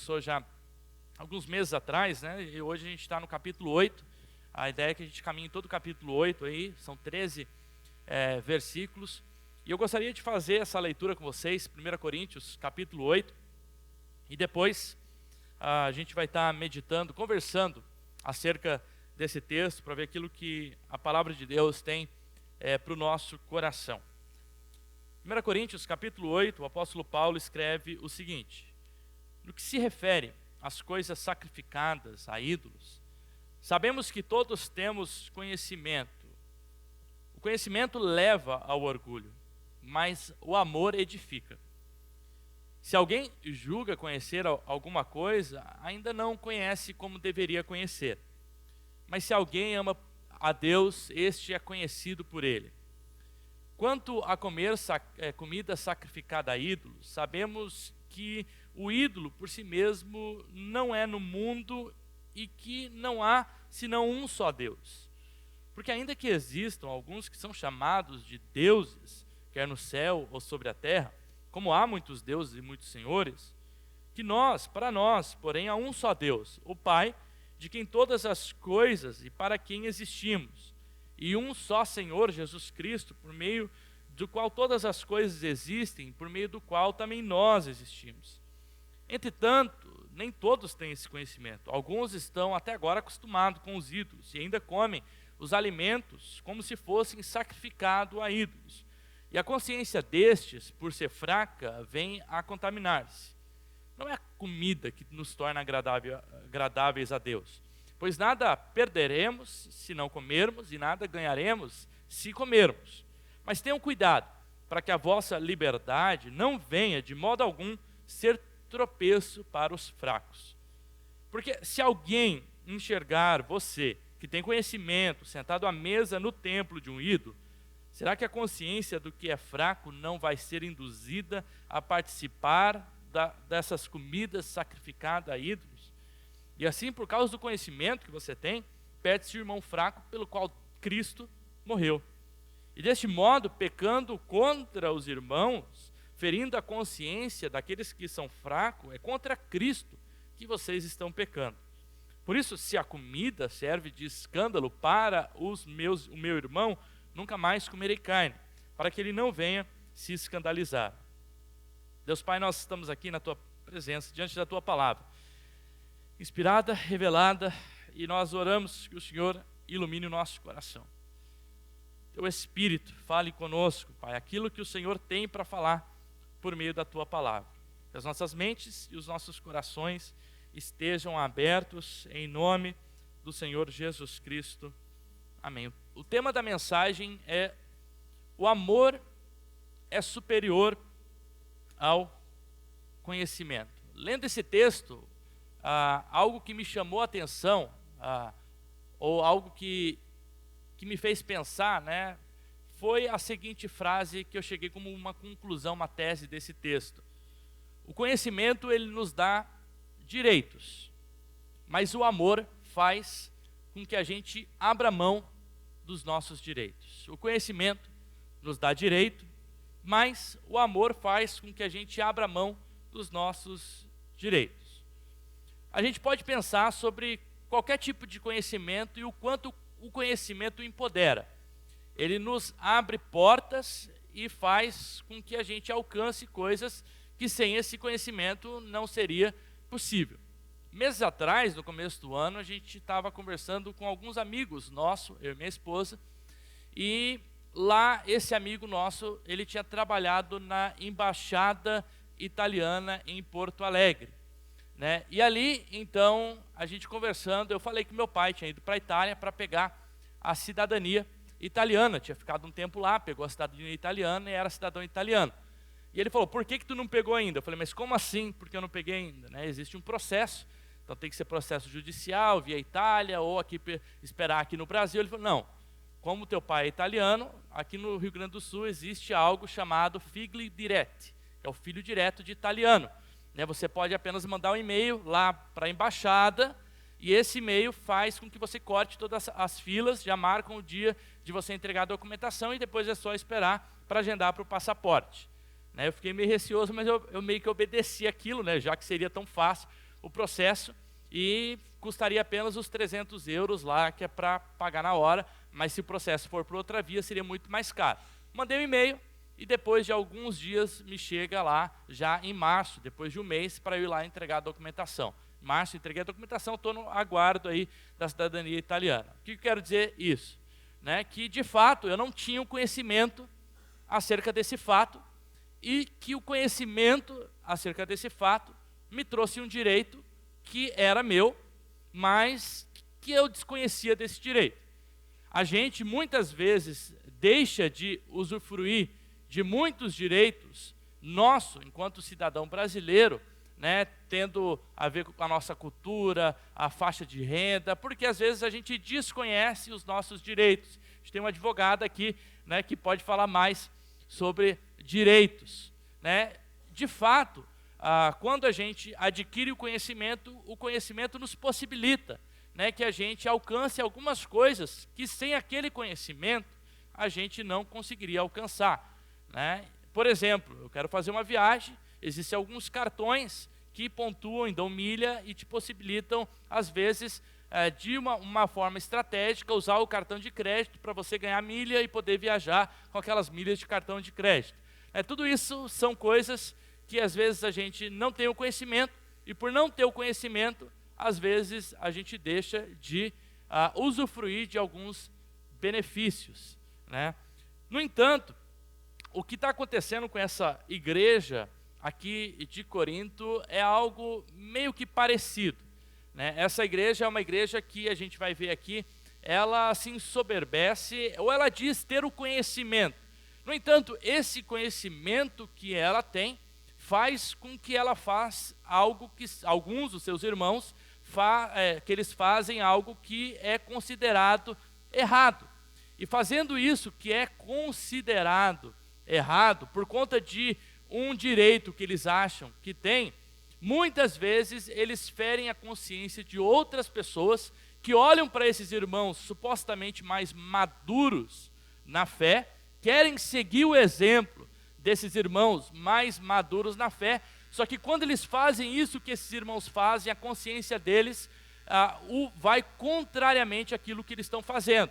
Começou já alguns meses atrás, né? E hoje a gente está no capítulo 8. A ideia é que a gente caminhe todo o capítulo 8 aí, são 13 versículos. E eu gostaria de fazer essa leitura com vocês, 1 Coríntios, capítulo 8. E depois a gente vai estar meditando, conversando acerca desse texto, para ver aquilo que a palavra de Deus tem para o nosso coração. 1 Coríntios, capítulo 8, o apóstolo Paulo escreve o seguinte: no que se refere às coisas sacrificadas a ídolos, sabemos que todos temos conhecimento. O conhecimento leva ao orgulho, mas o amor edifica. Se alguém julga conhecer alguma coisa, ainda não conhece como deveria conhecer. Mas se alguém ama a Deus, este é conhecido por Ele. Quanto a comer comida sacrificada a ídolos, sabemos que o ídolo por si mesmo não é no mundo e que não há senão um só Deus. Porque ainda que existam alguns que são chamados de deuses, quer no céu ou sobre a terra, como há muitos deuses e muitos senhores, que para nós, porém, há um só Deus, o Pai, de quem todas as coisas e para quem existimos, e um só Senhor, Jesus Cristo, por meio do qual todas as coisas existem, por meio do qual também nós existimos. Entretanto, nem todos têm esse conhecimento. Alguns estão até agora acostumados com os ídolos e ainda comem os alimentos como se fossem sacrificados a ídolos. E a consciência destes, por ser fraca, vem a contaminar-se. Não é a comida que nos torna agradáveis a Deus, pois nada perderemos se não comermos e nada ganharemos se comermos. Mas tenham cuidado, para que a vossa liberdade não venha de modo algum ser tropeço para os fracos. Porque se alguém enxergar você, que tem conhecimento, sentado à mesa no templo de um ídolo, será que a consciência do que é fraco não vai ser induzida a participar dessas comidas sacrificadas a ídolos? E assim, por causa do conhecimento que você tem, perde-se o irmão fraco pelo qual Cristo morreu. E deste modo, pecando contra os irmãos, ferindo a consciência daqueles que são fracos, é contra Cristo que vocês estão pecando. Por isso, se a comida serve de escândalo para o meu irmão, nunca mais comerei carne, para que ele não venha se escandalizar. Deus Pai, nós estamos aqui na Tua presença, diante da Tua palavra, inspirada, revelada, e nós oramos que o Senhor ilumine o nosso coração. Teu Espírito fale conosco, Pai, aquilo que o Senhor tem para falar por meio da Tua palavra. Que as nossas mentes e os nossos corações estejam abertos em nome do Senhor Jesus Cristo. Amém. O tema da mensagem é: o amor é superior ao conhecimento. Lendo esse texto, algo que me chamou a atenção, ou algo que me fez pensar, né, foi a seguinte frase que eu cheguei como uma conclusão, uma tese desse texto. O conhecimento, ele nos dá direitos, mas o amor faz com que a gente abra mão dos nossos direitos. O conhecimento nos dá direito, mas o amor faz com que a gente abra mão dos nossos direitos. A gente pode pensar sobre qualquer tipo de conhecimento e o quanto o conhecimento empodera. Ele nos abre portas e faz com que a gente alcance coisas que sem esse conhecimento não seria possível. Meses atrás, no começo do ano, a gente estava conversando com alguns amigos nossos, eu e minha esposa, e lá esse amigo nosso, ele tinha trabalhado na embaixada italiana em Porto Alegre, né? E ali, então, a gente conversando, eu falei que meu pai tinha ido para a Itália para pegar a cidadania italiana, tinha ficado um tempo lá, pegou a cidadania italiana e era cidadão italiano. E ele falou: por que tu não pegou ainda? Eu falei: mas como assim? Porque eu não peguei ainda, né? Existe um processo, então tem que ser processo judicial via Itália ou aqui esperar aqui no Brasil. Ele falou: não, como teu pai é italiano, aqui no Rio Grande do Sul existe algo chamado figli diretti, que é o filho direto de italiano, né? Você pode apenas mandar um e-mail lá para a embaixada e esse e-mail faz com que você corte todas as filas, já marcam o dia de você entregar a documentação e depois é só esperar para agendar para o passaporte. Eu fiquei meio receoso, mas eu meio que obedeci aquilo, né, já que seria tão fácil o processo e custaria apenas os 300 euros lá, que é para pagar na hora, mas se o processo for por outra via, seria muito mais caro. Mandei um e-mail e depois de alguns dias me chega lá, já em março, depois de um mês, para eu ir lá entregar a documentação. Em março, entreguei a documentação, estou no aguardo aí da cidadania italiana. O que eu quero dizer isso? Né? Que, de fato, eu não tinha um conhecimento acerca desse fato e que o conhecimento acerca desse fato me trouxe um direito que era meu, mas que eu desconhecia desse direito. A gente, muitas vezes, deixa de usufruir de muitos direitos nosso, enquanto cidadão brasileiro, né, tendo a ver com a nossa cultura, a faixa de renda, porque às vezes a gente desconhece os nossos direitos. A gente tem uma advogada aqui, né, que pode falar mais sobre direitos. Né? De fato, quando a gente adquire o conhecimento nos possibilita, né, que a gente alcance algumas coisas que sem aquele conhecimento a gente não conseguiria alcançar. Né? Por exemplo, eu quero fazer uma viagem, existem alguns cartões que pontuam e dão milha e te possibilitam, às vezes, de uma forma estratégica, usar o cartão de crédito para você ganhar milha e poder viajar com aquelas milhas de cartão de crédito. Tudo isso são coisas que, às vezes, a gente não tem o conhecimento e, por não ter o conhecimento, às vezes, a gente deixa de usufruir de alguns benefícios. Né? No entanto, o que está acontecendo com essa igreja aqui de Corinto é algo meio que parecido. Né? Essa igreja é uma igreja que a gente vai ver aqui, ela se ensoberbece, ou ela diz ter o conhecimento. No entanto, esse conhecimento que ela tem, faz com que ela faça algo que alguns dos seus irmãos, que eles fazem algo que é considerado errado. E fazendo isso que é considerado errado, por conta de um direito que eles acham que tem, muitas vezes eles ferem a consciência de outras pessoas que olham para esses irmãos supostamente mais maduros na fé, querem seguir o exemplo desses irmãos mais maduros na fé, só que quando eles fazem isso que esses irmãos fazem, a consciência deles vai contrariamente àquilo que eles estão fazendo.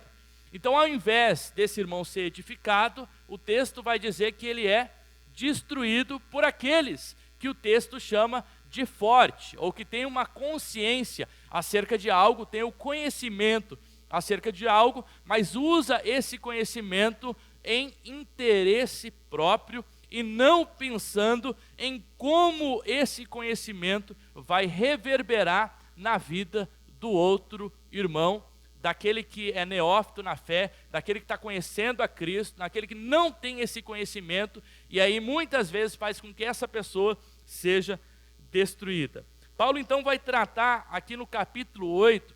Então, ao invés desse irmão ser edificado, o texto vai dizer que ele é destruído por aqueles que o texto chama de forte, ou que tem uma consciência acerca de algo, tem o conhecimento acerca de algo, mas usa esse conhecimento em interesse próprio e não pensando em como esse conhecimento vai reverberar na vida do outro irmão, daquele que é neófito na fé, daquele que está conhecendo a Cristo, daquele que não tem esse conhecimento, e aí muitas vezes faz com que essa pessoa seja destruída. Paulo então vai tratar aqui no capítulo 8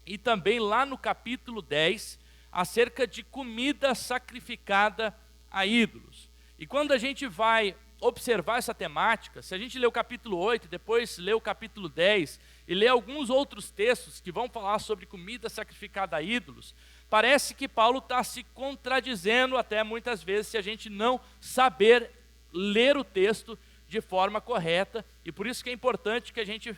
e também lá no capítulo 10 acerca de comida sacrificada a ídolos. E quando a gente vai observar essa temática, se a gente lê o capítulo 8, depois lê o capítulo 10 e lê alguns outros textos que vão falar sobre comida sacrificada a ídolos, parece que Paulo está se contradizendo até muitas vezes se a gente não saber ler o texto de forma correta, e por isso que é importante que a gente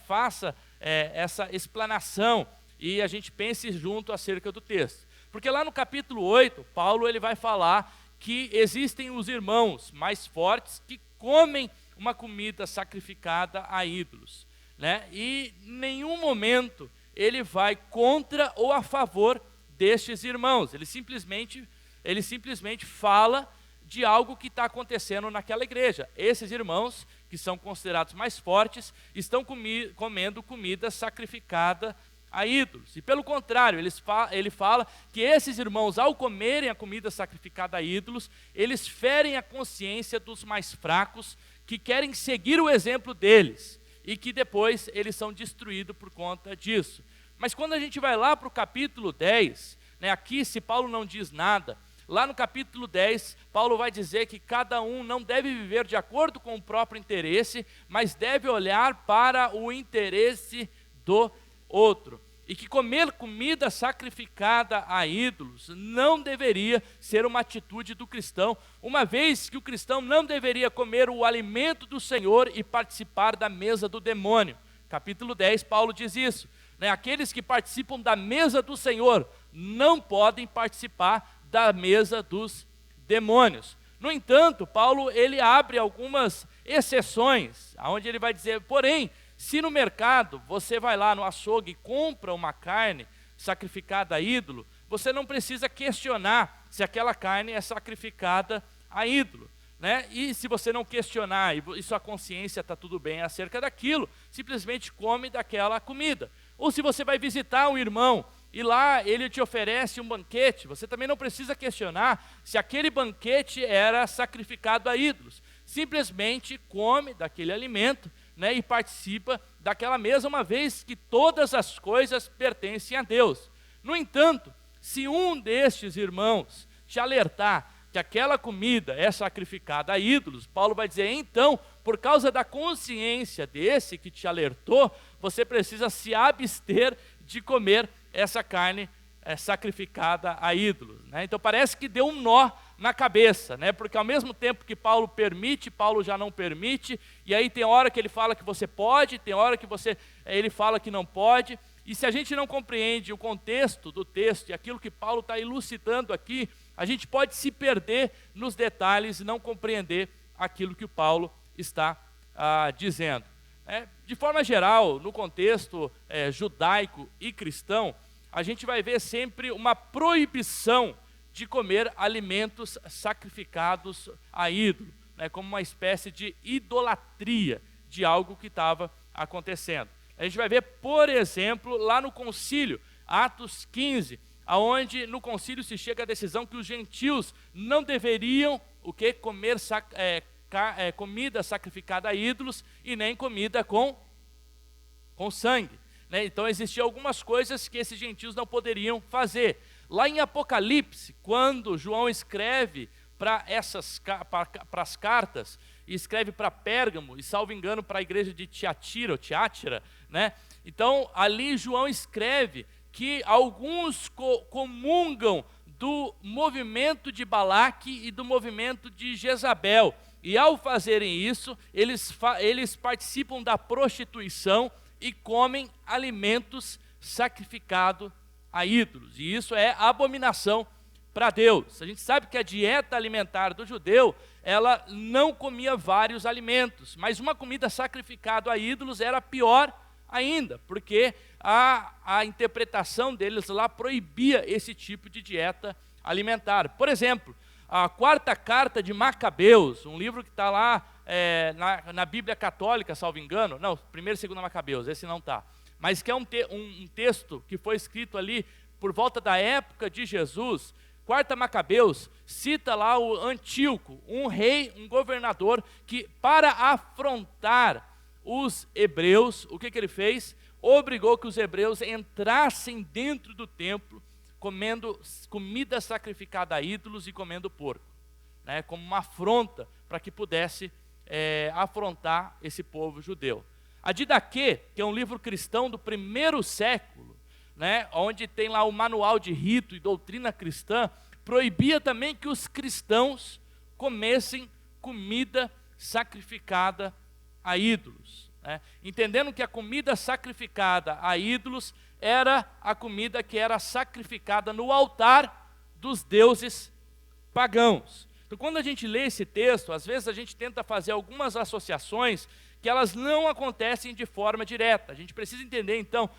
faça essa explanação e a gente pense junto acerca do texto. Porque lá no capítulo 8, Paulo ele vai falar que existem os irmãos mais fortes que comem uma comida sacrificada a ídolos. Né? E em nenhum momento ele vai contra ou a favor destes irmãos. Ele simplesmente fala de algo que está acontecendo naquela igreja. Esses irmãos, que são considerados mais fortes, estão comendo comida sacrificada a ídolos. E pelo contrário, ele fala que esses irmãos, ao comerem a comida sacrificada a ídolos, eles ferem a consciência dos mais fracos, que querem seguir o exemplo deles, e que depois eles são destruídos por conta disso. Mas quando a gente vai lá para o capítulo 10, aqui se Paulo não diz nada, lá no capítulo 10, Paulo vai dizer que cada um não deve viver de acordo com o próprio interesse, mas deve olhar para o interesse do outro. E que comer comida sacrificada a ídolos não deveria ser uma atitude do cristão, uma vez que o cristão não deveria comer o alimento do Senhor e participar da mesa do demônio. capítulo 10, Paulo diz isso, né? Aqueles que participam da mesa do Senhor não podem participar da mesa dos demônios. No entanto, Paulo ele abre algumas exceções, onde ele vai dizer, porém, se no mercado você vai lá no açougue e compra uma carne sacrificada a ídolo, você não precisa questionar se aquela carne é sacrificada a ídolo, né? E se você não questionar e sua consciência está tudo bem acerca daquilo, simplesmente come daquela comida. Ou se você vai visitar um irmão e lá ele te oferece um banquete, você também não precisa questionar se aquele banquete era sacrificado a ídolos. Simplesmente come daquele alimento, né, e participa daquela mesa, uma vez que todas as coisas pertencem a Deus. No entanto, se um destes irmãos te alertar que aquela comida é sacrificada a ídolos, Paulo vai dizer, então, por causa da consciência desse que te alertou, você precisa se abster de comer essa carne sacrificada a ídolos, né? Então parece que deu um nó na cabeça, né? Porque ao mesmo tempo que Paulo permite, Paulo já não permite, e aí tem hora que ele fala que você pode, tem hora que ele fala que não pode, e se a gente não compreende o contexto do texto e aquilo que Paulo está elucidando aqui, a gente pode se perder nos detalhes e não compreender aquilo que o Paulo está dizendo. De forma geral, no contexto judaico e cristão, a gente vai ver sempre uma proibição de comer alimentos sacrificados a ídolo, né, como uma espécie de idolatria de algo que estava acontecendo. A gente vai ver, por exemplo, lá no concílio, Atos 15, aonde no concílio se chega à decisão que os gentios não deveriam comer comida sacrificada a ídolos e nem comida com sangue, né? Então existiam algumas coisas que esses gentios não poderiam fazer. Lá em Apocalipse, quando João escreve para as cartas, e escreve para Pérgamo, e salvo engano para a igreja de Tiátira, né? Então ali João escreve que alguns comungam do movimento de Balaque e do movimento de Jezabel, e ao fazerem isso, eles participam da prostituição e comem alimentos sacrificados a ídolos, e isso é abominação para Deus. A gente sabe que a dieta alimentar do judeu, ela não comia vários alimentos, mas uma comida sacrificada a ídolos era pior ainda, porque a interpretação deles lá proibia esse tipo de dieta alimentar. Por exemplo, a quarta carta de Macabeus, um livro que está lá na Bíblia Católica, salvo engano, não, primeiro e segundo Macabeus, esse não está, mas que é um texto que foi escrito ali por volta da época de Jesus. Quarta Macabeus cita lá o Antíoco, um rei, um governador, que para afrontar os hebreus, o que ele fez? Obrigou que os hebreus entrassem dentro do templo, comendo comida sacrificada a ídolos e comendo porco, né, como uma afronta para que pudesse afrontar esse povo judeu. A Didaquê, que é um livro cristão do primeiro século, né, onde tem lá o manual de rito e doutrina cristã, proibia também que os cristãos comessem comida sacrificada a ídolos, né? Entendendo que a comida sacrificada a ídolos era a comida que era sacrificada no altar dos deuses pagãos. Então, quando a gente lê esse texto, às vezes a gente tenta fazer algumas associações que elas não acontecem de forma direta. A gente precisa entender, então,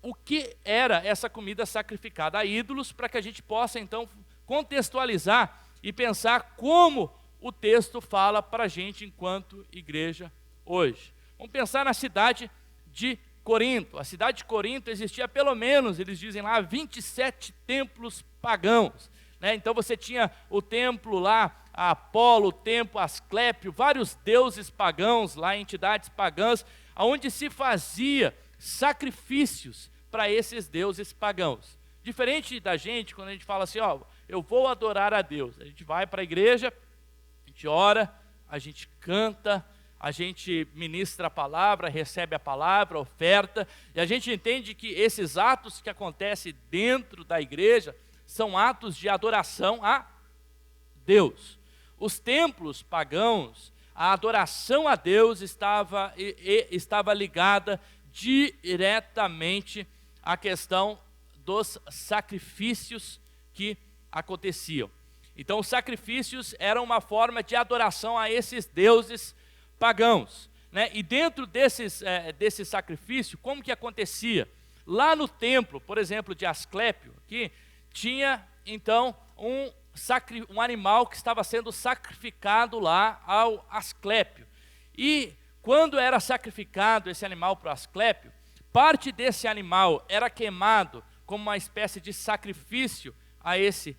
o que era essa comida sacrificada a ídolos, para que a gente possa, então, contextualizar e pensar como o texto fala para a gente enquanto igreja hoje. Vamos pensar na cidade de Corinto. A cidade de Corinto existia pelo menos, eles dizem lá, 27 templos pagãos, né? Então você tinha o templo lá, a Apolo, o templo Asclépio, vários deuses pagãos lá, entidades pagãs, onde se fazia sacrifícios para esses deuses pagãos. Diferente da gente, quando a gente fala assim, ó, eu vou adorar a Deus, a gente vai para a igreja, a gente ora, a gente canta, a gente ministra a palavra, recebe a palavra, oferta, e a gente entende que esses atos que acontecem dentro da igreja são atos de adoração a Deus. Os templos pagãos, a adoração a Deus estava ligada diretamente a questão dos sacrifícios que aconteciam. Então, os sacrifícios eram uma forma de adoração a esses deuses pagãos, né? E dentro desse sacrifício, como que acontecia? Lá no templo, por exemplo, de Asclépio, aqui, tinha então um animal que estava sendo sacrificado lá ao Asclépio. E quando era sacrificado esse animal para o Asclépio, parte desse animal era queimado como uma espécie de sacrifício a esse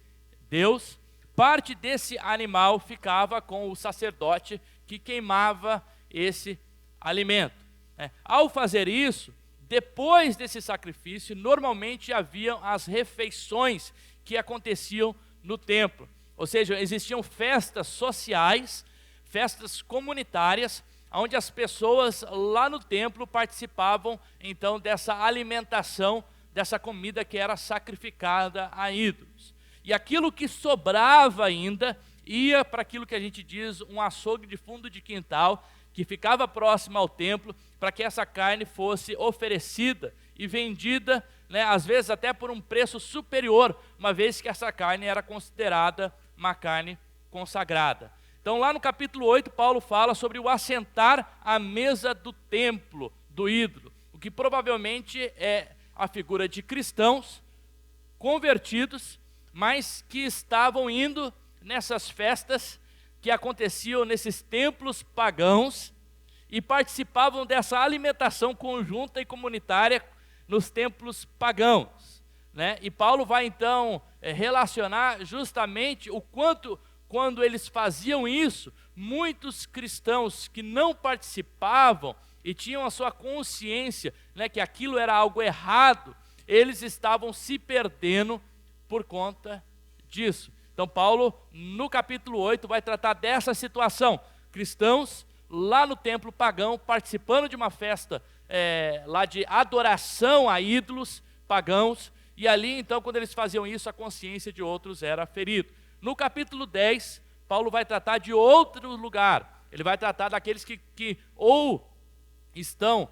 Deus, parte desse animal ficava com o sacerdote que queimava esse alimento. Ao fazer isso, depois desse sacrifício, normalmente haviam as refeições que aconteciam no templo. Ou seja, existiam festas sociais, festas comunitárias, onde as pessoas lá no templo participavam então dessa alimentação, dessa comida que era sacrificada a ídolos. E aquilo que sobrava ainda ia para aquilo que a gente diz um açougue de fundo de quintal, que ficava próximo ao templo, para que essa carne fosse oferecida e vendida, né, às vezes até por um preço superior, uma vez que essa carne era considerada uma carne consagrada. Então lá no capítulo 8, Paulo fala sobre o assentar à mesa do templo do ídolo, o que provavelmente é a figura de cristãos convertidos, mas que estavam indo nessas festas que aconteciam nesses templos pagãos e participavam dessa alimentação conjunta e comunitária nos templos pagãos, né? E Paulo vai então relacionar justamente o quanto, quando eles faziam isso, muitos cristãos que não participavam e tinham a sua consciência, né, que aquilo era algo errado, eles estavam se perdendo por conta disso. Então Paulo, no capítulo 8, vai tratar dessa situação. Cristãos lá no templo pagão, participando de uma festa lá de adoração a ídolos pagãos, e ali então quando eles faziam isso, a consciência de outros era ferida. No capítulo 10, Paulo vai tratar de outro lugar. Ele vai tratar daqueles que ou estão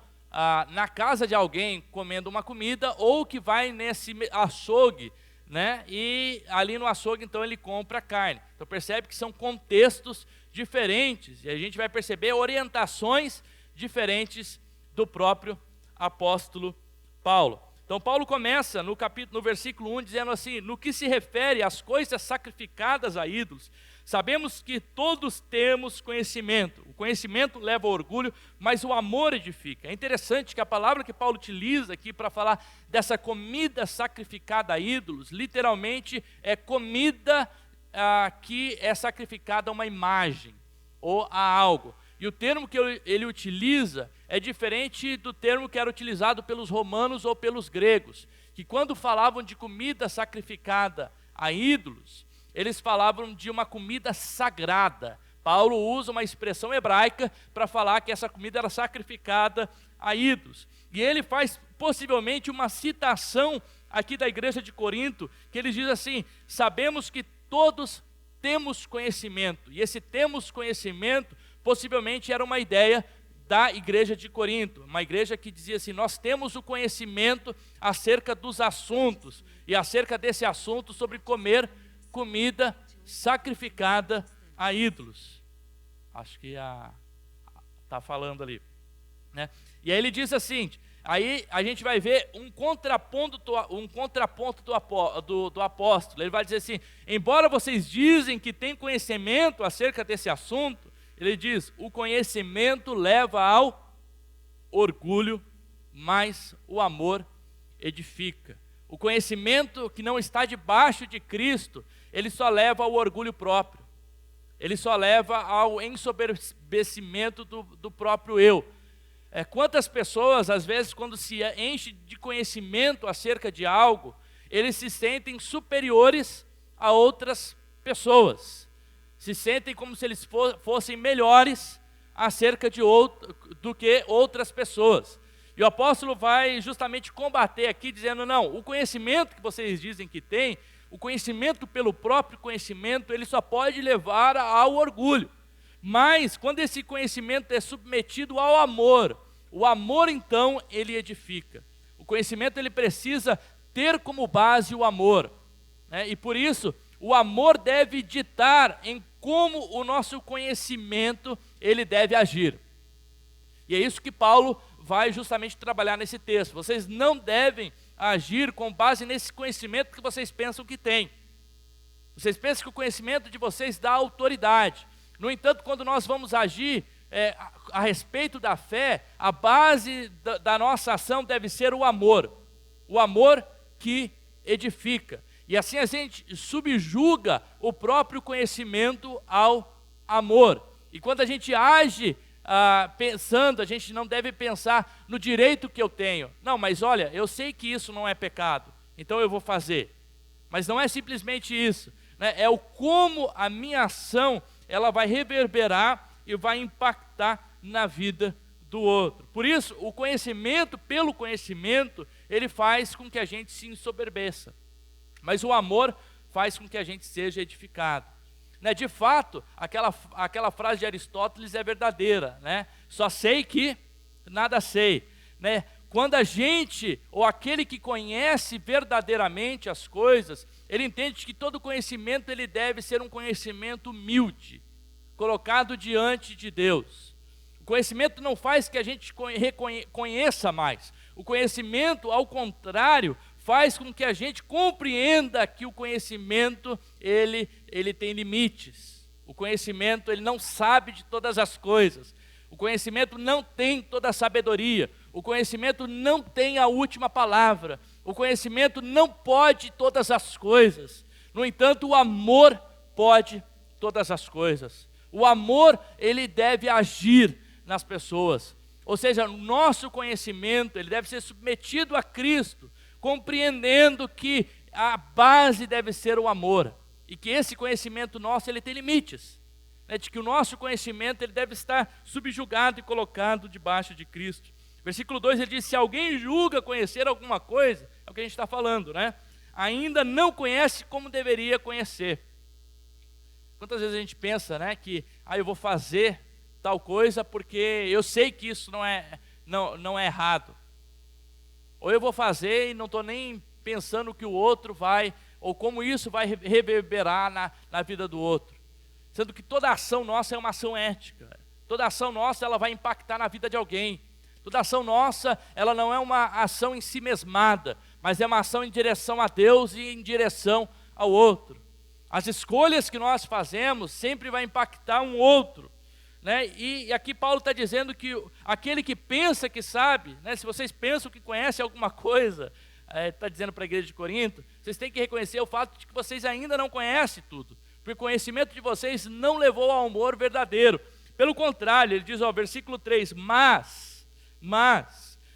na casa de alguém comendo uma comida, ou que vai nesse açougue, né? E ali no açougue então ele compra carne. Então percebe que são contextos diferentes, e a gente vai perceber orientações diferentes do próprio apóstolo Paulo. Então Paulo começa no versículo 1 dizendo assim: no que se refere às coisas sacrificadas a ídolos, sabemos que todos temos conhecimento. O conhecimento leva ao orgulho, mas o amor edifica. É interessante que a palavra que Paulo utiliza aqui para falar dessa comida sacrificada a ídolos, literalmente é comida que é sacrificada a uma imagem ou a algo. E o termo que ele utiliza é diferente do termo que era utilizado pelos romanos ou pelos gregos, que quando falavam de comida sacrificada a ídolos, eles falavam de uma comida sagrada. Paulo usa uma expressão hebraica para falar que essa comida era sacrificada a ídolos. E ele faz possivelmente uma citação aqui da igreja de Corinto, que ele diz assim: sabemos que todos temos conhecimento. E esse temos conhecimento possivelmente era uma ideia da igreja de Corinto, uma igreja que dizia assim: nós temos o conhecimento acerca dos assuntos, e acerca desse assunto sobre comer comida sacrificada a ídolos. Acho que está falando ali, né? E aí ele diz assim, aí a gente vai ver um contraponto do apóstolo. Ele vai dizer assim: embora vocês dizem que têm conhecimento acerca desse assunto, ele diz, o conhecimento leva ao orgulho, mas o amor edifica. O conhecimento que não está debaixo de Cristo, ele só leva ao orgulho próprio. Ele só leva ao ensoberbecimento do próprio eu. Quantas pessoas, às vezes, quando se enche de conhecimento acerca de algo, eles se sentem superiores a outras pessoas. Se sentem como se eles fossem melhores acerca do que outras pessoas. E o apóstolo vai justamente combater aqui, dizendo: não, o conhecimento que vocês dizem que tem, o conhecimento pelo próprio conhecimento, ele só pode levar ao orgulho. Mas quando esse conhecimento é submetido ao amor, O amor, então, ele edifica. O conhecimento, ele precisa ter como base o amor, né? E por isso, o amor deve ditar em como o nosso conhecimento, ele deve agir. E é isso que Paulo vai justamente trabalhar nesse texto. Vocês não devem agir com base nesse conhecimento que vocês pensam que têm. Vocês pensam que o conhecimento de vocês dá autoridade. No entanto, quando nós vamos agir a respeito da fé, a base da nossa ação deve ser o amor que edifica. E assim a gente subjuga o próprio conhecimento ao amor. E quando a gente age pensando, a gente não deve pensar no direito que eu tenho. Não, mas olha, eu sei que isso não é pecado, então eu vou fazer. Mas não é simplesmente isso, né? É o como a minha ação ela vai reverberar e vai impactar na vida do outro. Por isso, o conhecimento, pelo conhecimento, ele faz com que a gente se ensoberbeça. Mas o amor faz com que a gente seja edificado. Né? De fato, aquela frase de Aristóteles é verdadeira, né? Só sei que nada sei, né? Quando a gente, ou aquele que conhece verdadeiramente as coisas, ele entende que todo conhecimento ele deve ser um conhecimento humilde, colocado diante de Deus. O conhecimento não faz que a gente conheça mais. O conhecimento, ao contrário, faz com que a gente compreenda que o conhecimento, ele tem limites. O conhecimento, ele não sabe de todas as coisas. O conhecimento não tem toda a sabedoria. O conhecimento não tem a última palavra. O conhecimento não pode todas as coisas. No entanto, o amor pode todas as coisas. O amor, ele deve agir nas pessoas. Ou seja, o nosso conhecimento, ele deve ser submetido a Cristo, compreendendo que a base deve ser o amor, e que esse conhecimento nosso, ele tem limites, né? De que o nosso conhecimento, ele deve estar subjugado e colocado debaixo de Cristo. Versículo 2, ele diz, se alguém julga conhecer alguma coisa, é o que a gente está falando, né? Ainda não conhece como deveria conhecer. Quantas vezes a gente pensa, né, que eu vou fazer tal coisa porque eu sei que isso não é errado. Ou eu vou fazer e não estou nem pensando que o outro vai, ou como isso vai reverberar na vida do outro. Sendo que toda ação nossa é uma ação ética. Toda ação nossa ela vai impactar na vida de alguém. Toda ação nossa ela não é uma ação em si mesmada, mas é uma ação em direção a Deus e em direção ao outro. As escolhas que nós fazemos sempre vai impactar um outro, né? E aqui Paulo está dizendo que aquele que pensa que sabe, né? Se vocês pensam que conhecem alguma coisa, está dizendo para a igreja de Corinto, vocês têm que reconhecer o fato de que vocês ainda não conhecem tudo, porque o conhecimento de vocês não levou ao amor verdadeiro. Pelo contrário, ele diz, versículo 3, mas,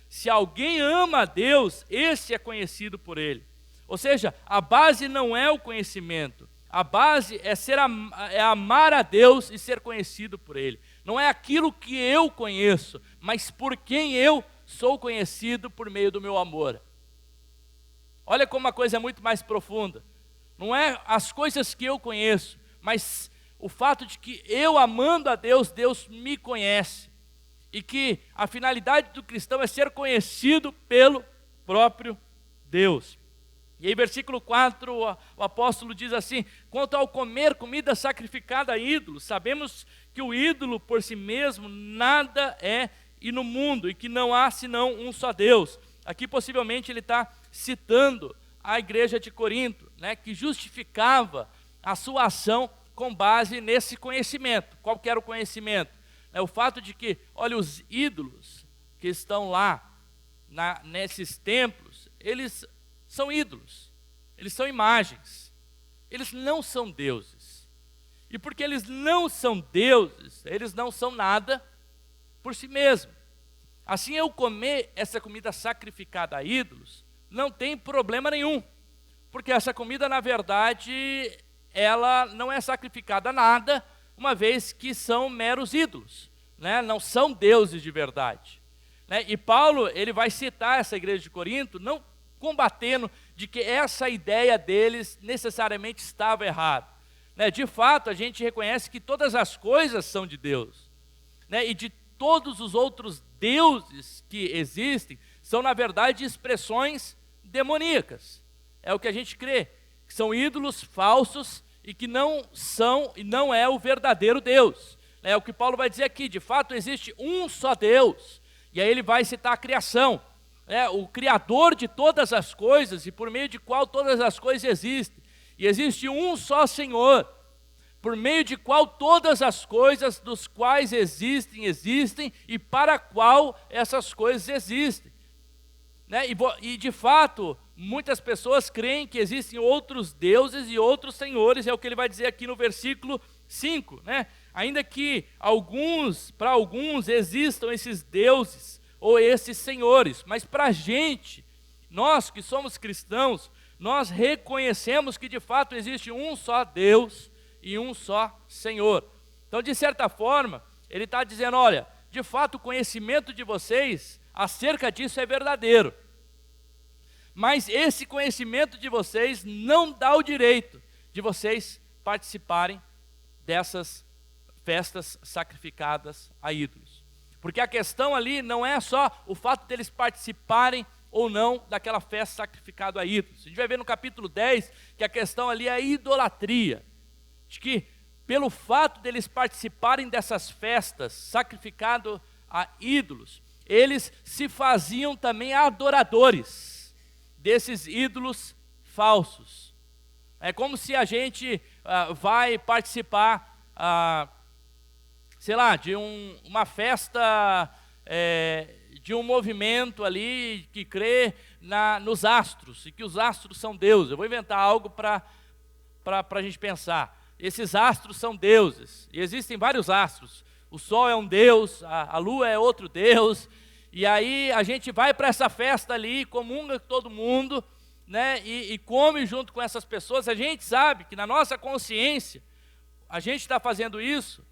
se alguém ama a Deus, esse é conhecido por ele. Ou seja, a base não é o conhecimento. A base é amar a Deus e ser conhecido por Ele. Não é aquilo que eu conheço, mas por quem eu sou conhecido por meio do meu amor. Olha como a coisa é muito mais profunda. Não é as coisas que eu conheço, mas o fato de que eu amando a Deus, Deus me conhece. E que a finalidade do cristão é ser conhecido pelo próprio Deus. E aí, versículo 4, o apóstolo diz assim, quanto ao comer comida sacrificada a ídolos, sabemos que o ídolo por si mesmo nada é e no mundo, e que não há senão um só Deus. Aqui possivelmente ele está citando a igreja de Corinto, né, que justificava a sua ação com base nesse conhecimento. Qual que era o conhecimento? É o fato de que, olha, os ídolos que estão lá, nesses templos, eles são ídolos, eles são imagens, eles não são deuses. E porque eles não são deuses, eles não são nada por si mesmos. Assim, eu comer essa comida sacrificada a ídolos, não tem problema nenhum, porque essa comida, na verdade, ela não é sacrificada a nada, uma vez que são meros ídolos, né? Não são deuses de verdade, né? E Paulo, ele vai citar essa igreja de Corinto, não combatendo de que essa ideia deles necessariamente estava errada, né? De fato, a gente reconhece que todas as coisas são de Deus, né? E de todos os outros deuses que existem são, na verdade, expressões demoníacas. É o que a gente crê, que são ídolos falsos e que não são e não é o verdadeiro Deus. É o que Paulo vai dizer aqui, de fato existe um só Deus. E aí ele vai citar a criação, o Criador de todas as coisas e por meio de qual todas as coisas existem. E existe um só Senhor, por meio de qual todas as coisas dos quais existem e para qual essas coisas existem. E de fato, muitas pessoas creem que existem outros deuses e outros senhores, é o que ele vai dizer aqui no versículo 5, Ainda que para alguns existam esses deuses ou esses senhores, mas para a gente, nós que somos cristãos, nós reconhecemos que de fato existe um só Deus e um só Senhor. Então, de certa forma, ele está dizendo, olha, de fato o conhecimento de vocês acerca disso é verdadeiro, mas esse conhecimento de vocês não dá o direito de vocês participarem dessas festas sacrificadas a ídolos. Porque a questão ali não é só o fato deles participarem ou não daquela festa sacrificada a ídolos. A gente vai ver no capítulo 10 que a questão ali é a idolatria. De que pelo fato deles participarem dessas festas sacrificado a ídolos, eles se faziam também adoradores desses ídolos falsos. É como se a gente vai participar, de uma festa, de um movimento ali que crê nos astros, e que os astros são deuses. Eu vou inventar algo para a gente pensar. Esses astros são deuses, e existem vários astros. O sol é um deus, a lua é outro deus, e aí a gente vai para essa festa ali, comunga com todo mundo, e come junto com essas pessoas. A gente sabe que na nossa consciência, a gente está fazendo isso,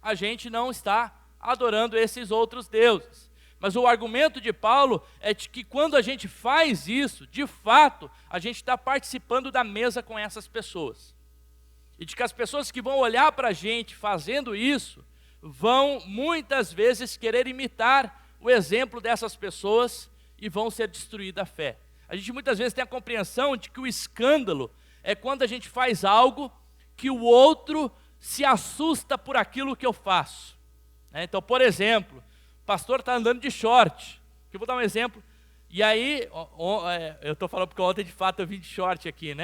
a gente não está adorando esses outros deuses. Mas o argumento de Paulo é de que quando a gente faz isso, de fato, a gente está participando da mesa com essas pessoas. E de que as pessoas que vão olhar para a gente fazendo isso, vão muitas vezes querer imitar o exemplo dessas pessoas e vão ser destruída a fé. A gente muitas vezes tem a compreensão de que o escândalo é quando a gente faz algo que o outro se assusta por aquilo que eu faço. Então, por exemplo, o pastor está andando de short, que eu vou dar um exemplo, e aí, eu estou falando porque ontem de fato eu vim de short aqui,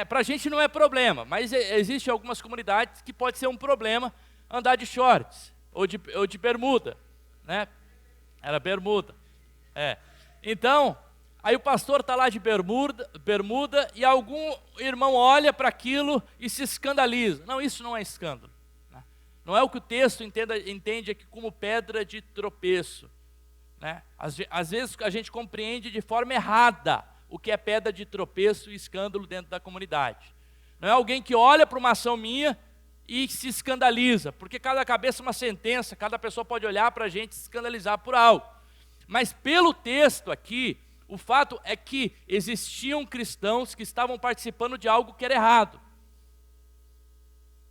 para a gente não é problema, mas existem algumas comunidades que pode ser um problema andar de shorts, ou de bermuda, era bermuda, Então, aí o pastor está lá de bermuda e algum irmão olha para aquilo e se escandaliza. Não, isso não é escândalo. Não é o que o texto entende aqui como pedra de tropeço. Às vezes a gente compreende de forma errada o que é pedra de tropeço e escândalo dentro da comunidade. Não é alguém que olha para uma ação minha e se escandaliza, porque cada cabeça é uma sentença, cada pessoa pode olhar para a gente e se escandalizar por algo. Mas pelo texto aqui, o fato é que existiam cristãos que estavam participando de algo que era errado.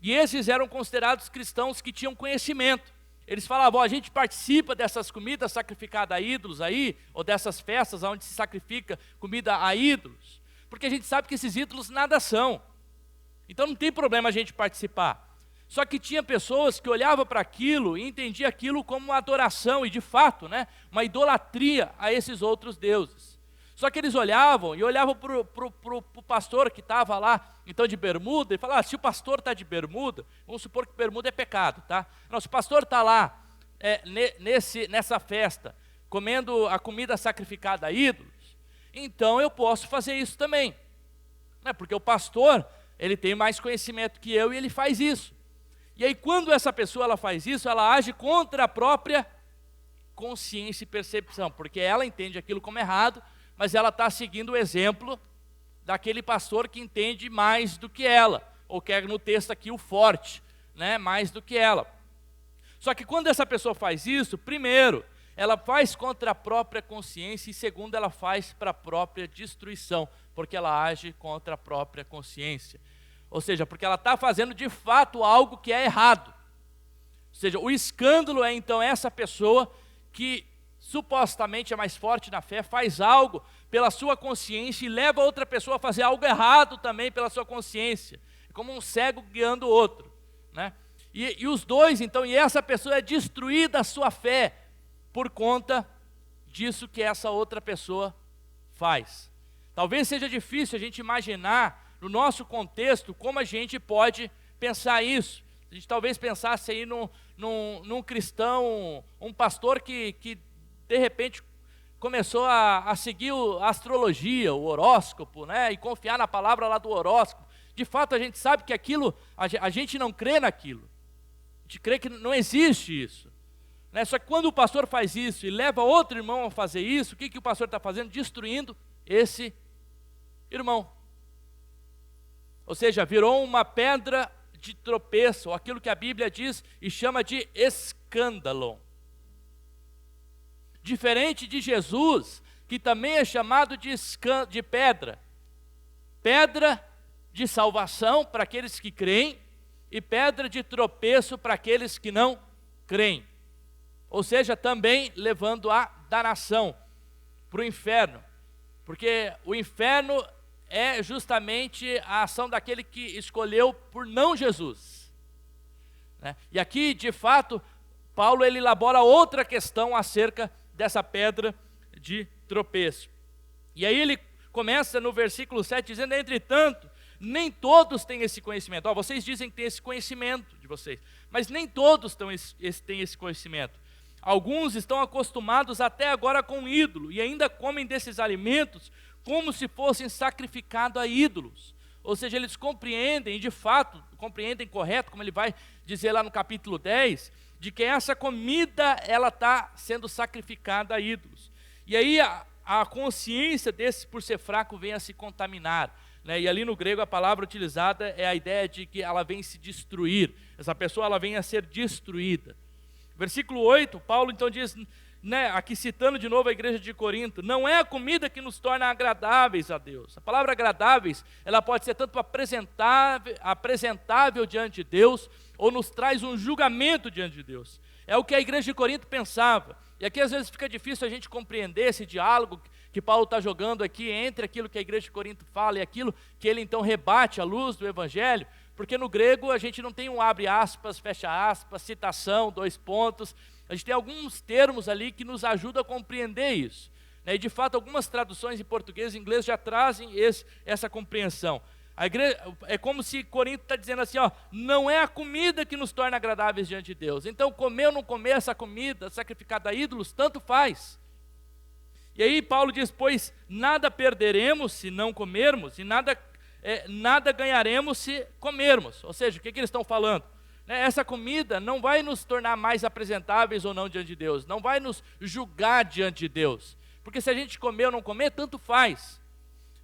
E esses eram considerados cristãos que tinham conhecimento. Eles falavam, a gente participa dessas comidas sacrificadas a ídolos aí, ou dessas festas onde se sacrifica comida a ídolos, porque a gente sabe que esses ídolos nada são. Então não tem problema a gente participar. Só que tinha pessoas que olhavam para aquilo e entendiam aquilo como uma adoração, e de fato, uma idolatria a esses outros deuses. Só que eles olhavam para o pastor que estava lá, então de bermuda, e falavam, se o pastor está de bermuda, vamos supor que bermuda é pecado, tá? Não, se o pastor está lá, nessa festa, comendo a comida sacrificada a ídolos, então eu posso fazer isso também. Porque o pastor, ele tem mais conhecimento que eu e ele faz isso. E aí quando essa pessoa ela faz isso, ela age contra a própria consciência e percepção, porque ela entende aquilo como errado, mas ela está seguindo o exemplo daquele pastor que entende mais do que ela, ou que é no texto aqui o forte, mais do que ela. Só que quando essa pessoa faz isso, primeiro, ela faz contra a própria consciência, e segundo, ela faz para a própria destruição, porque ela age contra a própria consciência. Ou seja, porque ela está fazendo de fato algo que é errado. Ou seja, o escândalo é então essa pessoa que supostamente é mais forte na fé, faz algo pela sua consciência e leva outra pessoa a fazer algo errado também pela sua consciência. É como um cego guiando o outro, né? E os dois, então, e essa pessoa é destruída a sua fé por conta disso que essa outra pessoa faz. Talvez seja difícil a gente imaginar, no nosso contexto, como a gente pode pensar isso. A gente talvez pensasse aí num cristão, um pastor que de repente começou a seguir a astrologia, o horóscopo, né? E confiar na palavra lá do horóscopo. De fato, a gente sabe que aquilo, a gente não crê naquilo. A gente crê que não existe isso, né? Só que quando o pastor faz isso e leva outro irmão a fazer isso, o que o pastor está fazendo? Destruindo esse irmão. Ou seja, virou uma pedra de tropeço, aquilo que a Bíblia diz e chama de escândalo. Diferente de Jesus, que também é chamado de pedra. Pedra de salvação para aqueles que creem e pedra de tropeço para aqueles que não creem. Ou seja, também levando a danação para o inferno. Porque o inferno é justamente a ação daquele que escolheu por não Jesus, né? E aqui, de fato, Paulo ele elabora outra questão acerca dessa pedra de tropeço. E aí ele começa no versículo 7 dizendo: entretanto, nem todos têm esse conhecimento. Vocês dizem que têm esse conhecimento de vocês, mas nem todos têm esse conhecimento. Alguns estão acostumados até agora com ídolo e ainda comem desses alimentos como se fossem sacrificados a ídolos. Ou seja, eles compreendem, e de fato compreendem correto, como ele vai dizer lá no capítulo 10, de que essa comida ela está sendo sacrificada a ídolos. E aí a consciência desse, por ser fraco, vem a se contaminar, né? E ali no grego a palavra utilizada é a ideia de que ela vem se destruir. Essa pessoa ela vem a ser destruída. Versículo 8, Paulo então diz, né, aqui citando de novo a igreja de Corinto: não é a comida que nos torna agradáveis a Deus. A palavra agradáveis, ela pode ser tanto apresentável diante de Deus, ou nos traz um julgamento diante de Deus. É o que a igreja de Corinto pensava. E aqui às vezes fica difícil a gente compreender esse diálogo que Paulo está jogando aqui entre aquilo que a igreja de Corinto fala e aquilo que ele então rebate à luz do Evangelho, porque no grego a gente não tem um abre aspas, fecha aspas, citação, dois pontos. A gente tem alguns termos ali que nos ajudam a compreender isso, né? E de fato algumas traduções em português e inglês já trazem essa compreensão. A igreja, é como se Corinto está dizendo assim, não é a comida que nos torna agradáveis diante de Deus. Então comer ou não comer essa comida sacrificada a ídolos, tanto faz. E aí Paulo diz: pois nada perderemos se não comermos, e nada ganharemos se comermos. Ou seja, o que eles estão falando? Essa comida não vai nos tornar mais apresentáveis ou não diante de Deus, não vai nos julgar diante de Deus, porque se a gente comer ou não comer, tanto faz,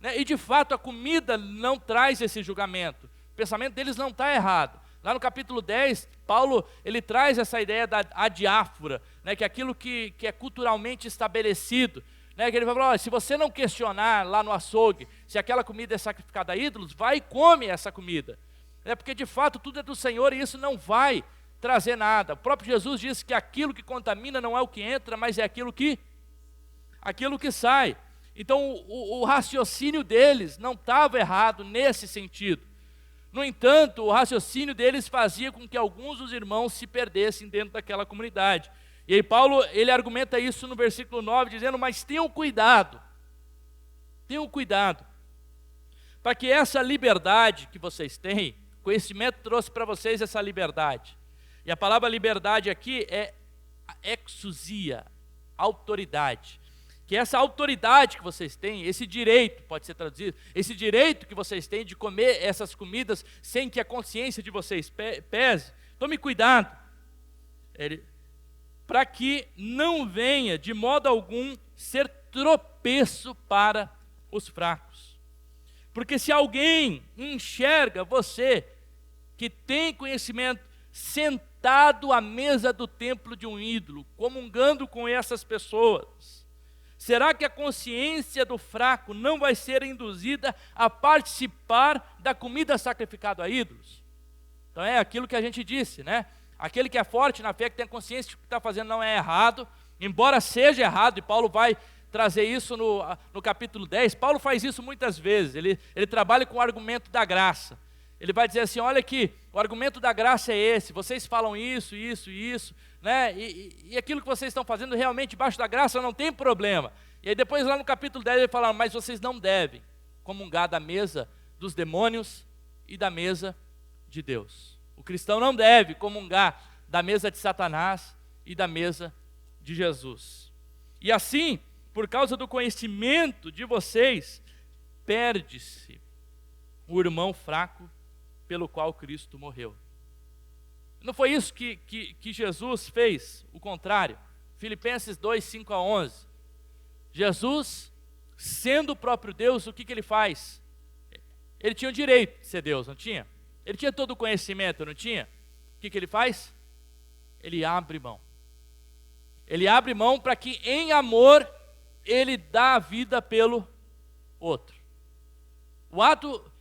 né? E de fato a comida não traz esse julgamento, o pensamento deles não está errado. Lá no capítulo 10, Paulo ele traz essa ideia da adiáfora, né? Que é aquilo que é culturalmente estabelecido, né? Que ele vai falar: se você não questionar lá no açougue se aquela comida é sacrificada a ídolos, vai e come essa comida. Porque de fato tudo é do Senhor e isso não vai trazer nada. O próprio Jesus disse que aquilo que contamina não é o que entra, mas é aquilo que sai. Então o raciocínio deles não estava errado nesse sentido. No entanto, o raciocínio deles fazia com que alguns dos irmãos se perdessem dentro daquela comunidade. E aí Paulo ele argumenta isso no versículo 9, dizendo: mas tenham cuidado, para que essa liberdade que vocês têm, conhecimento trouxe para vocês essa liberdade. E a palavra liberdade aqui é exousia, autoridade. Que essa autoridade que vocês têm, esse direito, pode ser traduzido, esse direito que vocês têm de comer essas comidas sem que a consciência de vocês pese, tome cuidado, para que não venha de modo algum ser tropeço para os fracos. Porque se alguém enxerga você, que tem conhecimento, sentado à mesa do templo de um ídolo, comungando com essas pessoas, será que a consciência do fraco não vai ser induzida a participar da comida sacrificada a ídolos? Então é aquilo que a gente disse, né? Aquele que é forte na fé, que tem a consciência de que está fazendo não é errado, Embora seja errado, e Paulo vai trazer isso no capítulo 10, Paulo faz isso muitas vezes, ele trabalha com o argumento da graça. Ele vai dizer assim, olha aqui, o argumento da graça é esse, vocês falam isso, né? E aquilo que vocês estão fazendo realmente debaixo da graça não tem problema. E aí depois lá no capítulo 10 ele fala, mas vocês não devem comungar da mesa dos demônios e da mesa de Deus. O cristão não deve comungar da mesa de Satanás e da mesa de Jesus. E assim, por causa do conhecimento de vocês, perde-se o irmão fraco pelo qual Cristo morreu. Não foi isso que Jesus fez, o contrário. Filipenses 2, 5 a 11. Jesus, sendo o próprio Deus, o que ele faz? Ele tinha o direito de ser Deus, não tinha? Ele tinha todo o conhecimento, não tinha? O que ele faz? Ele abre mão. Ele abre mão para que em amor ele dá a vida pelo outro. O ato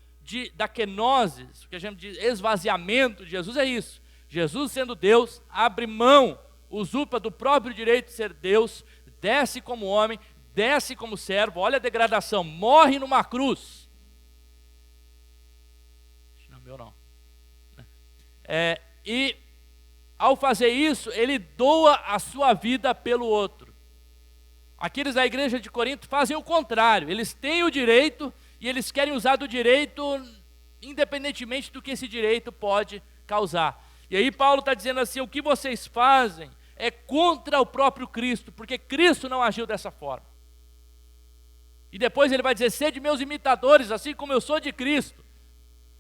da kenosis, o que a gente diz esvaziamento de Jesus é isso. Jesus sendo Deus, abre mão, usurpa do próprio direito de ser Deus, desce como homem, desce como servo, olha a degradação, morre numa cruz. Não, meu não. E ao fazer isso, ele doa a sua vida pelo outro. Aqueles da igreja de Corinto fazem o contrário, eles têm o direito e eles querem usar do direito independentemente do que esse direito pode causar. E aí Paulo está dizendo assim, o que vocês fazem é contra o próprio Cristo, porque Cristo não agiu dessa forma. E depois ele vai dizer, sede meus imitadores, assim como eu sou de Cristo.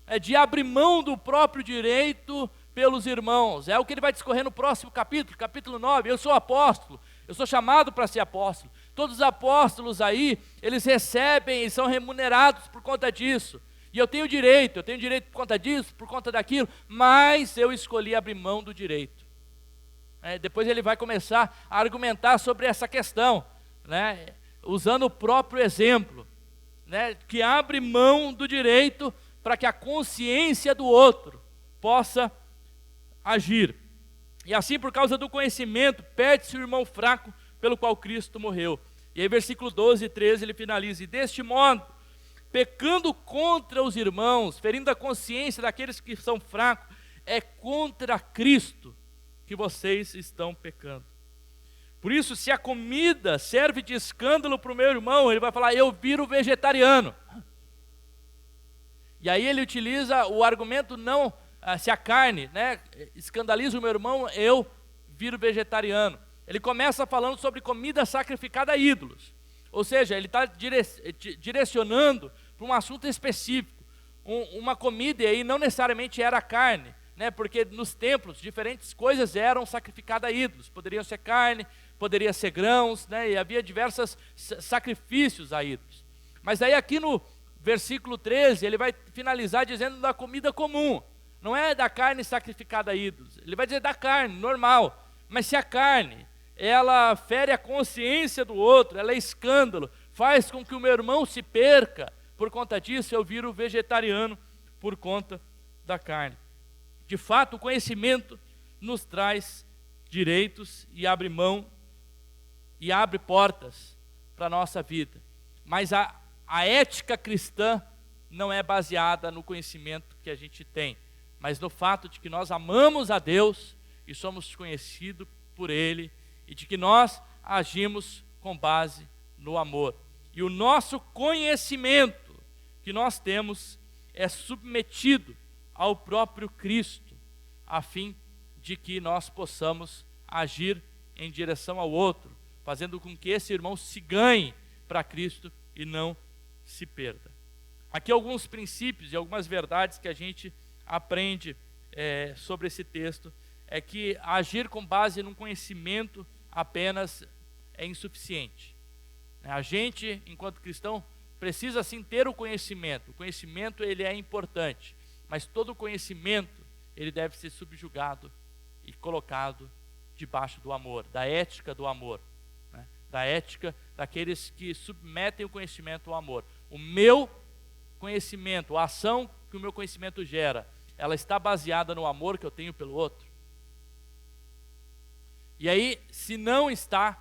É de abrir mão do próprio direito pelos irmãos. É o que ele vai discorrer no próximo capítulo, capítulo 9. Eu sou apóstolo, eu sou chamado para ser apóstolo. Todos os apóstolos aí, eles recebem e são remunerados por conta disso. E eu tenho direito por conta disso, por conta daquilo, mas eu escolhi abrir mão do direito. Depois ele vai começar a argumentar sobre essa questão, né? Usando o próprio exemplo, né? Que abre mão do direito para que a consciência do outro possa agir. E assim, por causa do conhecimento, perde-se o irmão fraco pelo qual Cristo morreu. E aí versículo 12 e 13 ele finaliza, e deste modo, pecando contra os irmãos, ferindo a consciência daqueles que são fracos, é contra Cristo que vocês estão pecando. Por isso, se a comida serve de escândalo para o meu irmão, ele vai falar, eu viro vegetariano. E aí ele utiliza o argumento não, se a carne, né, escandaliza o meu irmão, eu viro vegetariano. Ele começa falando sobre comida sacrificada a ídolos. Ou seja, ele está direcionando para um assunto específico. Uma comida, e aí não necessariamente era carne, né, porque nos templos diferentes coisas eram sacrificadas a ídolos. Poderiam ser carne, poderia ser grãos, né, e havia diversos sacrifícios a ídolos. Mas aí aqui no versículo 13, ele vai finalizar dizendo da comida comum. Não é da carne sacrificada a ídolos. Ele vai dizer da carne, normal. Mas se a carne, ela fere a consciência do outro, ela é escândalo, faz com que o meu irmão se perca, por conta disso eu viro vegetariano por conta da carne. De fato, o conhecimento nos traz direitos e abre mão e abre portas para a nossa vida. Mas a ética cristã não é baseada no conhecimento que a gente tem, mas no fato de que nós amamos a Deus e somos conhecidos por Ele, e de que nós agimos com base no amor. E o nosso conhecimento que nós temos é submetido ao próprio Cristo, a fim de que nós possamos agir em direção ao outro, fazendo com que esse irmão se ganhe para Cristo e não se perda. Aqui alguns princípios e algumas verdades que a gente aprende sobre esse texto, é que agir com base num conhecimento apenas é insuficiente. A gente, enquanto cristão, precisa sim ter o conhecimento. O conhecimento ele é importante, mas todo o conhecimento ele deve ser subjugado e colocado debaixo do amor, da ética do amor, né? Da ética daqueles que submetem o conhecimento ao amor. O meu conhecimento, a ação que o meu conhecimento gera, ela está baseada no amor que eu tenho pelo outro. E aí, se não está,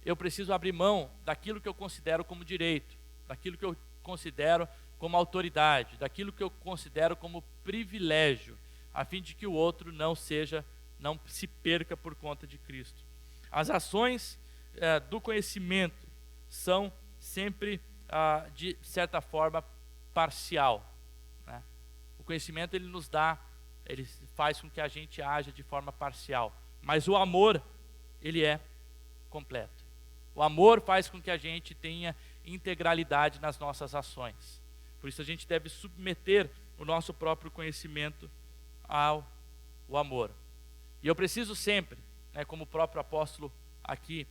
eu preciso abrir mão daquilo que eu considero como direito, daquilo que eu considero como autoridade, daquilo que eu considero como privilégio, a fim de que o outro não se perca por conta de Cristo. As ações do conhecimento são sempre, de certa forma, parcial, né? O conhecimento ele faz com que a gente haja de forma parcial, mas o amor, ele é completo. O amor faz com que a gente tenha integralidade nas nossas ações. Por isso a gente deve submeter o nosso próprio conhecimento ao amor. E eu preciso sempre, né, como o próprio apóstolo aqui,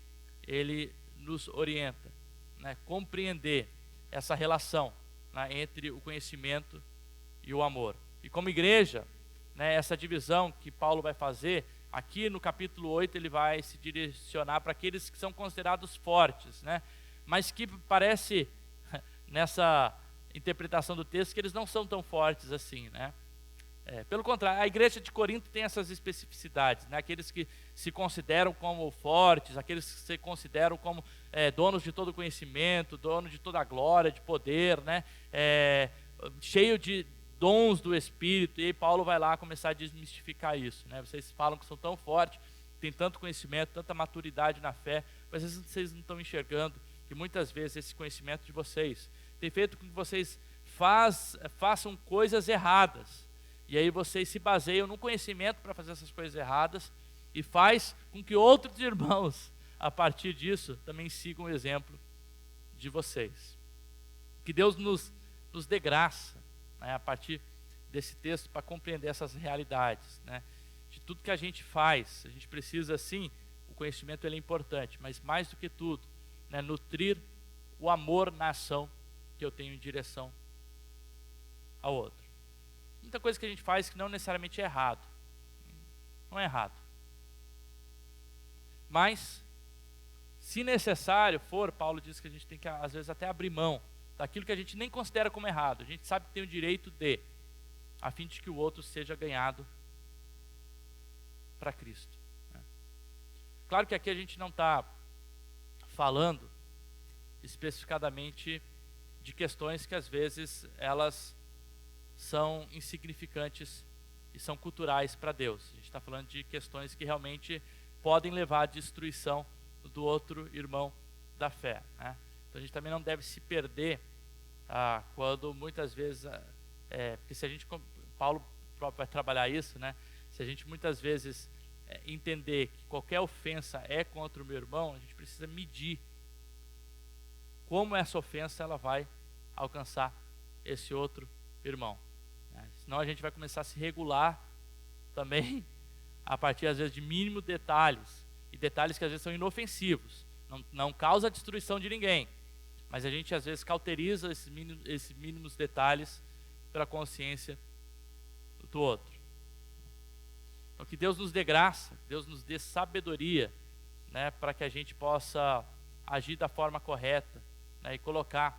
ele nos orienta, né, compreender essa relação, né, entre o conhecimento e o amor. E como igreja, né, essa divisão que Paulo vai fazer, aqui no capítulo 8 ele vai se direcionar para aqueles que são considerados fortes, né, mas que parece, nessa interpretação do texto, que eles não são tão fortes assim, né? Pelo contrário, a igreja de Corinto tem essas especificidades, né? Aqueles que se consideram como fortes, aqueles que se consideram como donos de todo conhecimento, donos de toda a glória, de poder, né? Cheio de dons do Espírito. E aí Paulo vai lá começar a desmistificar isso, né? Vocês falam que são tão fortes, têm tanto conhecimento, tanta maturidade na fé, mas vocês não estão enxergando que muitas vezes esse conhecimento de vocês tem feito com que vocês façam coisas erradas. E aí vocês se baseiam no conhecimento para fazer essas coisas erradas e faz com que outros irmãos, a partir disso, também sigam o exemplo de vocês. Que Deus nos dê graça, né, a partir desse texto, para compreender essas realidades, né? De tudo que a gente faz, a gente precisa, sim, o conhecimento ele é importante, mas mais do que tudo, né, nutrir o amor na ação que eu tenho em direção ao outro. Muita coisa que a gente faz que não necessariamente é errado. Não é errado. Mas, se necessário for, Paulo diz que a gente tem que, às vezes, até abrir mão daquilo que a gente nem considera como errado. A gente sabe que tem o direito de, a fim de que o outro seja ganhado para Cristo, né? Claro que aqui a gente não está falando especificadamente de questões que, às vezes, elas são insignificantes e são culturais para Deus. A gente está falando de questões que realmente podem levar à destruição do outro irmão da fé, né? Então a gente também não deve se perder quando muitas vezes, porque se a gente, Paulo próprio vai trabalhar isso, né? Se a gente muitas vezes entender que qualquer ofensa é contra o meu irmão, a gente precisa medir como essa ofensa ela vai alcançar esse outro irmão. Senão a gente vai começar a se regular também a partir, às vezes, de mínimos detalhes, e detalhes que às vezes são inofensivos, não causa destruição de ninguém, mas a gente às vezes cauteriza esses mínimos detalhes pela consciência do outro. Então que Deus nos dê graça, Deus nos dê sabedoria, né, para que a gente possa agir da forma correta, né, e colocar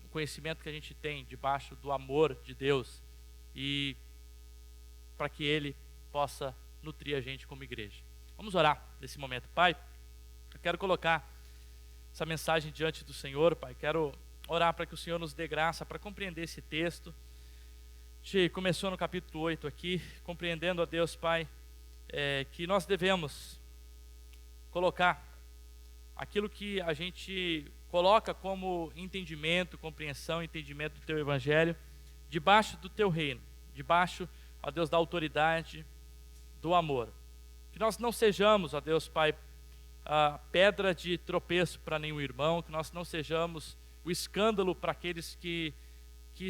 o conhecimento que a gente tem debaixo do amor de Deus, e para que Ele possa nutrir a gente como igreja. Vamos orar nesse momento. Pai, eu quero colocar essa mensagem diante do Senhor, Pai. Quero orar para que o Senhor nos dê graça para compreender esse texto. A gente começou no capítulo 8 aqui, compreendendo, ó Deus, Pai, que nós devemos colocar aquilo que a gente coloca como entendimento, compreensão, entendimento do Teu Evangelho, debaixo do Teu reino, debaixo, ó Deus, da autoridade, do amor. Que nós não sejamos, ó Deus, Pai, pedra de tropeço para nenhum irmão, que nós não sejamos o escândalo para aqueles que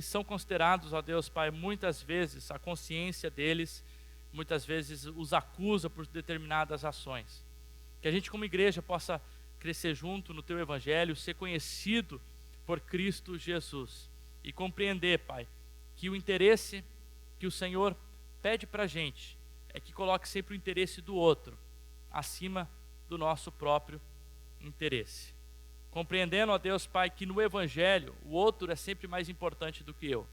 são considerados, ó Deus, Pai, muitas vezes a consciência deles, muitas vezes os acusa por determinadas ações. Que a gente como igreja possa crescer junto no Teu Evangelho, ser conhecido por Cristo Jesus e compreender, Pai, que o interesse que o Senhor pede para a gente é que coloque sempre o interesse do outro acima do nosso próprio interesse. Compreendendo, ó Deus, Pai, que no Evangelho o outro é sempre mais importante do que eu.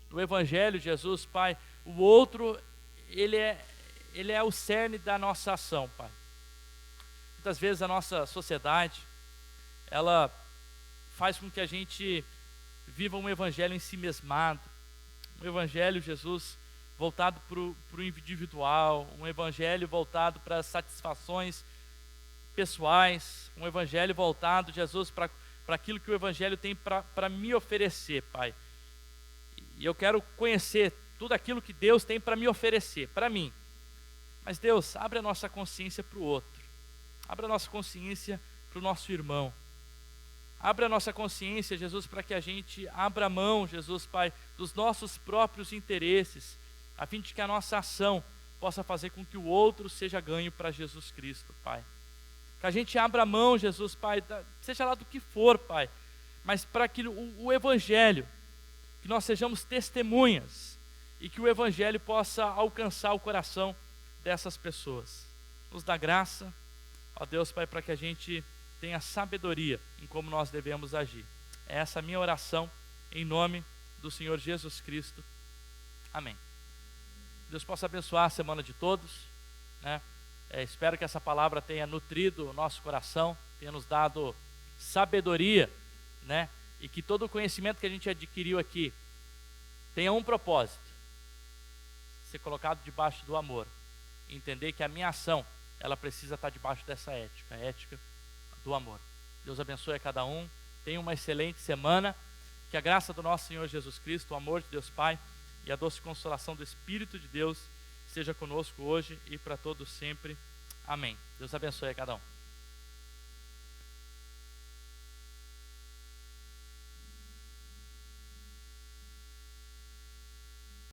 No Evangelho, Jesus, Pai, o outro, ele é o cerne da nossa ação, Pai. Muitas vezes a nossa sociedade, ela faz com que a gente viva um evangelho ensimesmado, um evangelho, Jesus, voltado para o individual, um evangelho voltado para satisfações pessoais, um evangelho voltado, Jesus, para aquilo que o evangelho tem para me oferecer, Pai. E eu quero conhecer tudo aquilo que Deus tem para me oferecer, para mim. Mas Deus, abre a nossa consciência para o outro, abre a nossa consciência para o nosso irmão. Abre a nossa consciência, Jesus, para que a gente abra mão, Jesus, Pai, dos nossos próprios interesses, a fim de que a nossa ação possa fazer com que o outro seja ganho para Jesus Cristo, Pai. Que a gente abra mão, Jesus, Pai, seja lá do que for, Pai, mas para que o Evangelho, que nós sejamos testemunhas e que o Evangelho possa alcançar o coração dessas pessoas. Nos dá graça, ó Deus, Pai, para que a gente tenha sabedoria em como nós devemos agir. É essa a minha oração, em nome do Senhor Jesus Cristo. Amém. Deus possa abençoar a semana de todos, né? Espero que essa palavra tenha nutrido o nosso coração, tenha nos dado sabedoria, né? E que todo o conhecimento que a gente adquiriu aqui tenha um propósito: ser colocado debaixo do amor. Entender que a minha ação, ela precisa estar debaixo dessa ética, a ética do amor. Deus abençoe a cada um, tenha uma excelente semana, que a graça do nosso Senhor Jesus Cristo, o amor de Deus Pai e a doce consolação do Espírito de Deus seja conosco hoje e para todos sempre. Amém. Deus abençoe a cada um.